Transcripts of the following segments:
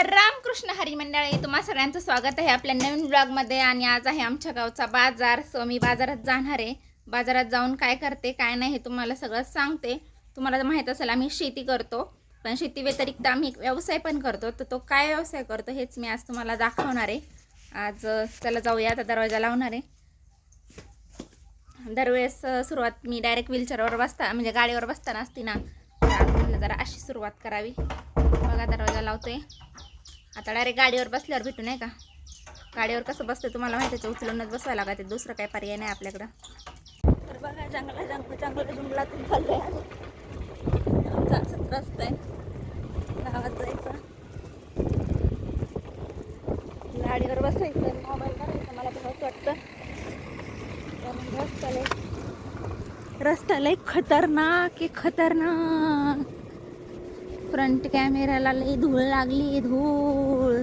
रामकृष्ण हरी मंडळी, तुम्हा सगळ्यांचं स्वागत आहे आपल्या नवीन ब्लॉगमध्ये. आणि आज आहे आमच्या गावचा बाजार. सो मी बाजारात जाणार आहे. बाजारात जाऊन काय करते काय नाही हे तुम्हाला सगळं सांगते. तुम्हाला माहीत असेल आम्ही शेती करतो, पण शेती व्यतिरिक्त आम्ही व्यवसाय पण करतो. तर तो काय व्यवसाय करतो हेच मी आज तुम्हाला दाखवणार आहे. आज चला जाऊया. आता दरवाजा लावणार आहे. दरवेळेस सुरुवात मी डायरेक्ट व्हीलचेअरवर बसता म्हणजे गाडीवर बसताना असते ना, तर आज म्हटलं जरा अशी सुरुवात करावी. बघा दरवाजा लावते. आता डायरेक्ट गाडीवर बसल्यावर भेटू नाही का. गाडीवर कसं बसते तुम्हाला माहिती आहे, उचलूनच बसवायला लागते, दुसरं काही पर्याय नाही आपल्याकडं. तर बघा जंगलातून चाललंय. आमचा असंच रस्ता आहे गावात जायचा. गाडीवर बसायचं, मोबाईल करायचं. मला पण असं वाटतं रस्ता लय खतरनाक आहे, खतरनाक. फ्रंट कॅमेराला लई धूळ लागली, धूळ.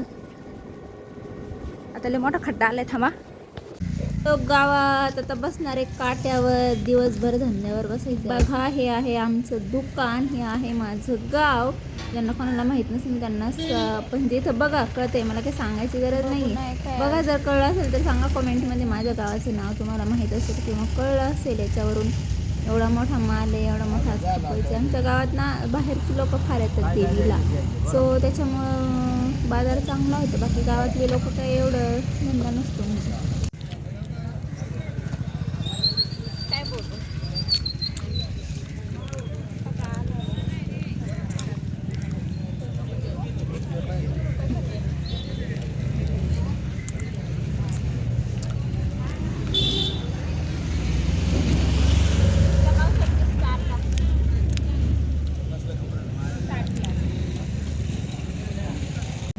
आता लय मोठा खड्डा आलाय, थांबा. तो गावात आता बसणार आहे काट्यावर, दिवसभर धंद्यावर बसायचं. बघा हे आहे आमचं दुकान, हे आहे माझं गाव. ज्यांना कोणाला माहित नसेल त्यांना म्हणजे इथं बघा कळतंय, मला काही सांगायची गरज नाही. बघा जर कळलं असेल तर सांगा कमेंटमध्ये. माझ्या गावाचं नाव तुम्हाला माहीत असेल किंवा कळलं असेल याच्यावरून. एवढा मोठा माल आहे, एवढा मोठा पैसे. आमच्या गावात ना बाहेरची लोक फार येतात देवीला, सो त्याच्यामुळं बाजार चांगला होतो. बाकी गावातले लोक काही एवढं धंदा नसतो. म्हणजे काय बोलतो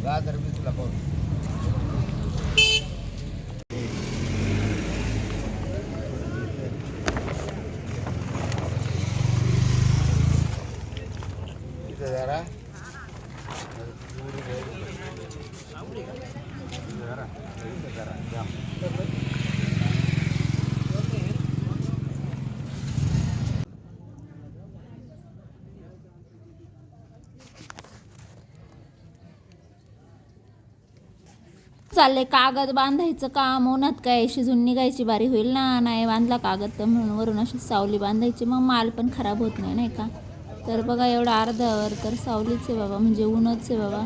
गाजर 20 ला पाऊस. इथं जरा चाललंय कागद बांधायचं काम. उन्हात काय शिजून निघायची बारी होईल ना. नाही बांधला कागद तर म्हणून वरून अशी सावली बांधायची, मग माल पण खराब होत नाही, नाही का. तर बघा एवढं अर्ध्यावर तर सावलीच आहे बाबा, म्हणजे ऊनच आहे बाबा.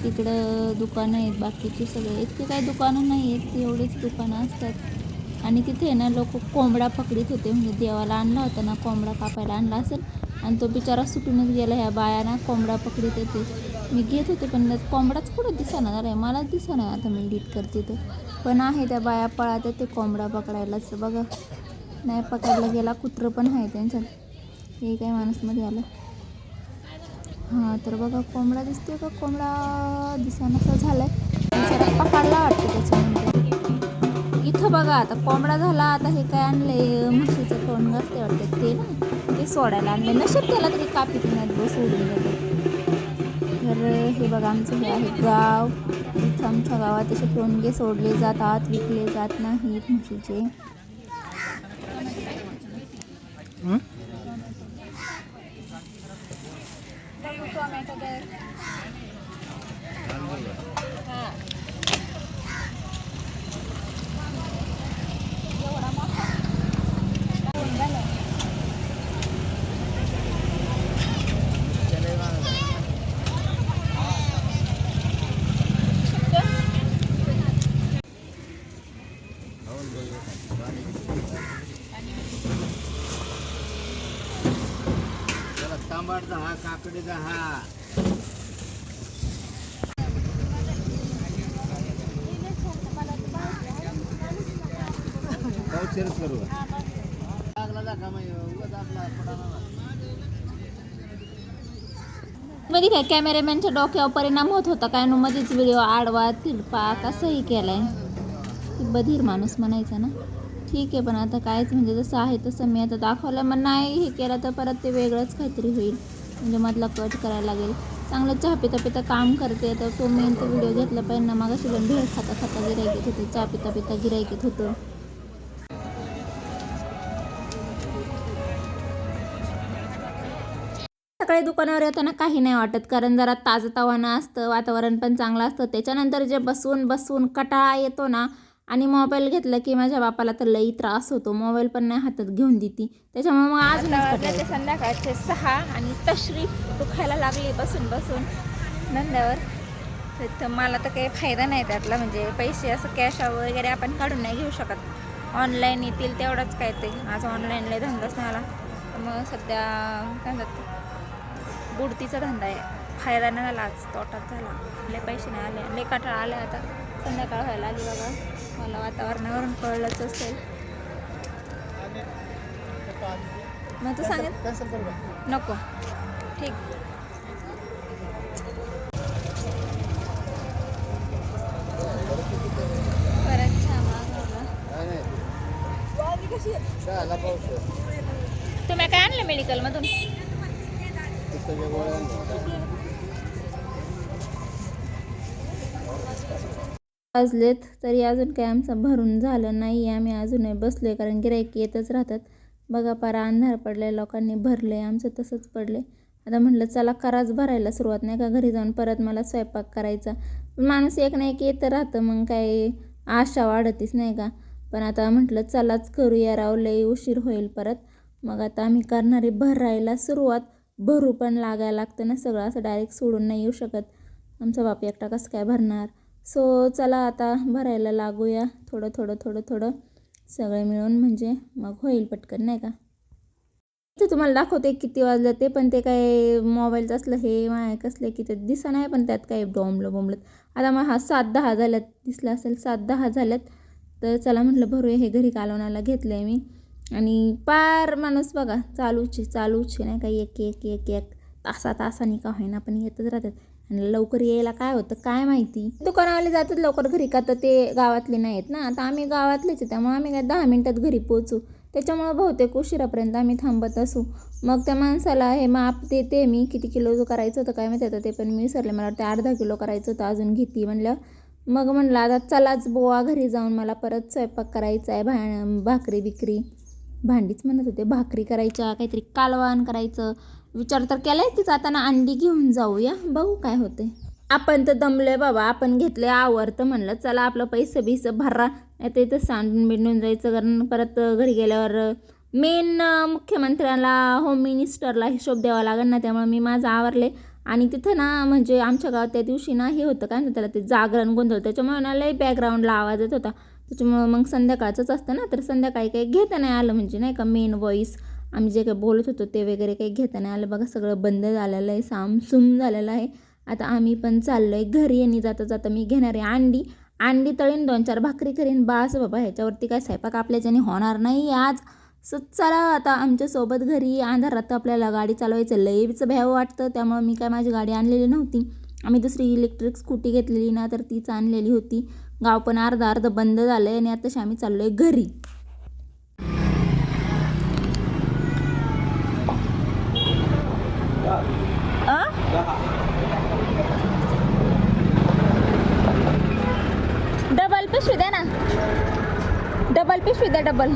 तिकडं दुकानं आहेत बाकीची सगळे, इतकी काही दुकानं नाही आहेत, एवढेच दुकानं असतात. आणि तिथे ना लोक कोंबडा पकडीत होते, म्हणजे देवाला आणला होता ना कोंबडा, कापायला आणला असेल आणि तो बिचारा सुटूनच गेला. ह्या बायाना कोंबडा पकडीत होते. मी घेत होते पण कोंबडाच कुठं दिसेना झाला आहे, मलाच दिसेना. आता मी एडिट करते तर पण आहे त्या बाया पळात ते कोंबडा पकडायलाच. बघा नाही पकडला गेला. कुत्रं पण आहे त्यांच्यात. हे काय माणूसमध्ये आलं. हां तर बघा कोंबडा दिसतोय का, कोंबडा दिसेनासा झाला आहे. पकडला वाटतं त्याच्यानंतर. इथं बघा आता कोंबडा झाला. आता हे काय आणले, म्हशीचं तोंड असते वाटतं ते ना, ते सोडायला आणले. नशीब त्याला तरी कापीत नाही सोडून गेलं. तर हे बघा आमचं हे आहे गाव. इथं आमच्या गावात असे टोणगे सोडले जातात, विकले जात नाहीत म्हशीचे. तांबाडचा हा, काकडीचा हा. पाऊस करू मध्ये काय कॅमेरामॅनच्या डोक्यावर परिणाम होत होता काय, मध्येच व्हिडिओ आडवा तिरपा कसंही केलाय. बधीर माणूस म्हणायचा ना. ठीक आहे पण आता कायच, म्हणजे जसं आहे तसं मी आता दाखवलं. मग नाही हे केलं तर परत ते वेगळंच काहीतरी होईल, म्हणजे मधला कट करायला लागेल. चांगलं चहा पिता पिता काम करते तर तो मेन तो व्हिडिओ घेतला पाहिजे ना. मग अशी भेळ खाता खाता गिराईक येत होते, चहा पिता पिता गिराईक येत होतं. सकाळी दुकानावर येताना काही नाही वाटत, कारण जरा ताजंतवानं असतं, वातावरण पण चांगलं असतं. त्याच्यानंतर जे बसून बसून कंटाळा येतो ना, आणि मोबाईल घेतलं की माझ्या बापाला तर लई त्रास होतो, मोबाईल पण नाही हातात घेऊन देती, त्याच्यामुळे मग अजूनच संध्याकाळचे 6 आणि तशरीफ दुखायला लागली बसून बसून धंद्यावर. तर मला तर काही फायदा नाही त्यातला, म्हणजे पैसे असं कॅश वगैरे आपण काढून नाही घेऊ शकत, ऑनलाईन येतील तेवढंच काय ते. आज ऑनलाईनला धंदाच नाही आला, मग सध्या काय म्हणतात बुडतीचा धंदा आहे, फायदा नाही झाला आज, तोटाच झाला, लय पैसे नाही आले, लय कंटाळा आले. आता संध्याकाळ व्हायला आली बघा, मला वातावरणावरून कळलंच असेल. मग तू सांगेल नको, ठीक. परत तुम्ही काय आणलं मेडिकलमधून? वाजलेत तरी अजून काही आमचं भरून झालं नाही, आम्ही अजूनही बसलोय, कारण गिऱ्हाईक येतच राहतात. बघा पारा अंधार पडले, लोकांनी भरले, आमचं तसंच पडले. आता म्हटलं चला कराच भरायला सुरुवात, नाही का घरी जाऊन परत मला स्वयंपाक करायचा. माणूस एक नाही की येतं राहतं, मग काय आशा वाढतीच नाही का. पण आता म्हटलं चलाच करूया राव, लई उशीर होईल परत. मग आता आम्ही करणारे भरायला सुरुवात. भरू पण लागायला लागतं ना सगळं, असं डायरेक्ट सोडून नाही येऊ शकत, आमचा बाप एकटा कसं काय भरणार. सो चला आता भरायला लागूया, थोडं थोडं थोडं थोडं सगळे मिळून, म्हणजे मग होईल पटकन नाही का. ते तुम्हाला दाखवते किती वाजलं ते, पण ते काय मोबाईलचं असलं हे माय कसले की ते दिसा नाही, पण त्यात काय बोंबलं. आता मग 7-10 झाल्यात, दिसलं असेल 7-10 झाल्यात. तर चला म्हटलं भरूया, हे घरी कालवणाला घेतलं आहे मी. आणि पार माणूस बघा चालूच नाही का, एक तासानी का होईना पण येतच राहतात. आणि लवकर यायला काय होतं काय माहिती, दुकानावाले जातात लवकर घरी का, तर ते गावातले नाही आहेत ना. आता आम्ही गावातलेच आहे, त्यामुळे आम्ही काय 10 मिनिटात घरी पोहोचू, त्याच्यामुळं बहुतेक उशिरापर्यंत आम्ही थांबत असू. मग त्या माणसाला हे माप देते मी, किती किलो करायचं होतं काय माहिती, आता ते पण मी विसरले, मला वाटतं 1/2 किलो करायचं होतं, अजून घेते म्हणलं. मग म्हणलं आता चलाच बोवा घरी जाऊन, मला परत स्वयंपाक करायचा आहे, भांडीच म्हणत होते, भाकरी करायच्या, काहीतरी कालवण करायचं. विचार तर केलाय की जाताना अंडी घेऊन जाऊया, बघू काय होते. आपण तर दमलोय बाबा, आपण घेतले आवरतं, म्हणलं चला आपलं पैसे भरा, नाही तर इथं सांडून बिंडून जायचं, कारण परत घरी गेल्यावर मेन मुख्यमंत्र्याला, होम मिनिस्टरला हिशोब द्यावा लागेल ना. त्यामुळे मी माझं आवरले. आणि तिथं ना म्हणजे आमच्या गावात त्या दिवशी ना हे होतं काय म्हणतात त्याला, ते जागरण गोंधळ, त्याच्यामुळे ना लई बॅकग्राऊंडला आवाज येत होता, त्याच्यामुळं मग संध्याकाळचंच असतं ना, तर संध्याकाळी काही घेता नाही आलं, म्हणजे नाही का मेन वॉईस आम्ही जे काही बोलत होतो ते वगैरे काही घेता नाही आलं. बघा सगळं बंद झालेलं आहे, सामसूम झालेलं आहे. आता आम्ही पण चाललो आहे घरी, आणि जाता मी घेणार आहे अंडी तळीन, 2-4 भाकरी करीन, बास बाबा, ह्याच्यावरती काय स्वयंपाक आपल्याच्याने होणार नाही आज. सो चला आता आमच्यासोबत घरी. अंधारात आपल्याला गाडी चालवायचं लईच भ्यावं वाटतं, त्यामुळे मी काय माझी गाडी आणलेली नव्हती, आम्ही दुसरी इलेक्ट्रिक स्कूटी घेतलेली ना, तर तीच आणलेली होती. गाव पण अर्ध बंद झालं आहे, आणि आताशी आम्ही चाललो आहे घरी. डबल पिशवी द्या ना, डबल पिशवी द्या, डबल.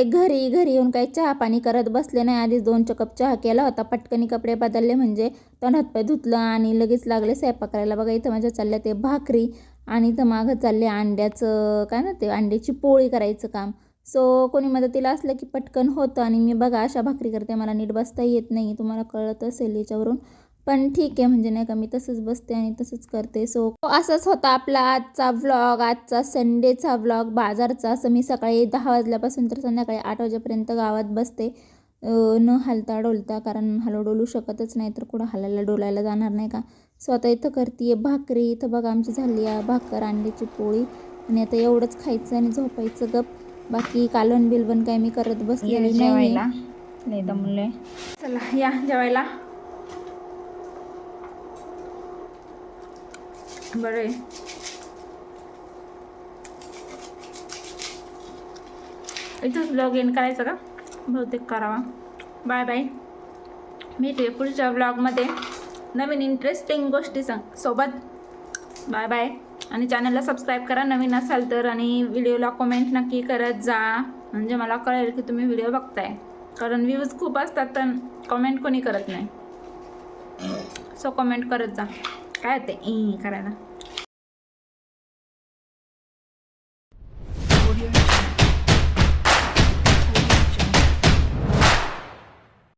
घरी येऊन काही चहा पाणी करत बसले नाही, आधीच 2 कप चहा केला होता, पटकनी कपडे बदलले, म्हणजे तोंड हातपाय धुतलं आणि लगेच लागले स्वयंपाक करायला. बघा इथं माझ्या चालल्या ते भाकरी, आणि इथं मागं चालले अंड्याचं काय ना, ते अंड्याची पोळी करायचं काम. सो कोणी मदतीला असलं की पटकन होतं. आणि मी बघा अशा भाकरी करते, मला नीट बसता येत नाही, तुम्हाला कळत असेल याच्यावरून, पण ठीक आहे, म्हणजे नाही का मी तसंच बसते आणि तसंच करते. सो असंच होता आपला आजचा व्लॉग, आजचा संडेचा व्लॉग बाजारचा. असं मी सकाळी 10 वाजल्यापासून तर संध्याकाळी 8 वाजेपर्यंत गावात बसते, न हलता डोलता, कारण डोलू शकतच नाही, तर कुठं हलायला डोलायला जाणार नाही का. सो आता इथं करते भाकरी, इथं बघा आमची झाली आहे भाकर, अंड्याची पोळी, आणि आता एवढंच खायचं आणि झोपायचं गप. बाकी कालवण बिलवण काय मी करत बसलेली नाही. नाही दमले, चला या जेवायला. बरं इथंच ब्लॉग एंड करायचं का, बहुतेक करावा. बाय बाय, भेटूया पुढच्या ब्लॉगमध्ये नवीन इंटरेस्टिंग गोष्टी सोबत. Bye bye. आणि चॅनलला सबस्क्राईब करा नवीन असाल तर, आणि व्हिडिओला कमेंट नक्की करत जा, म्हणजे मला कळेल की तुम्ही व्हिडिओ बघताय. कारण व्ह्यूज खूप असतात तर कमेंट कोणी करत नाही. सो कमेंट करत जा. काय ते करायला.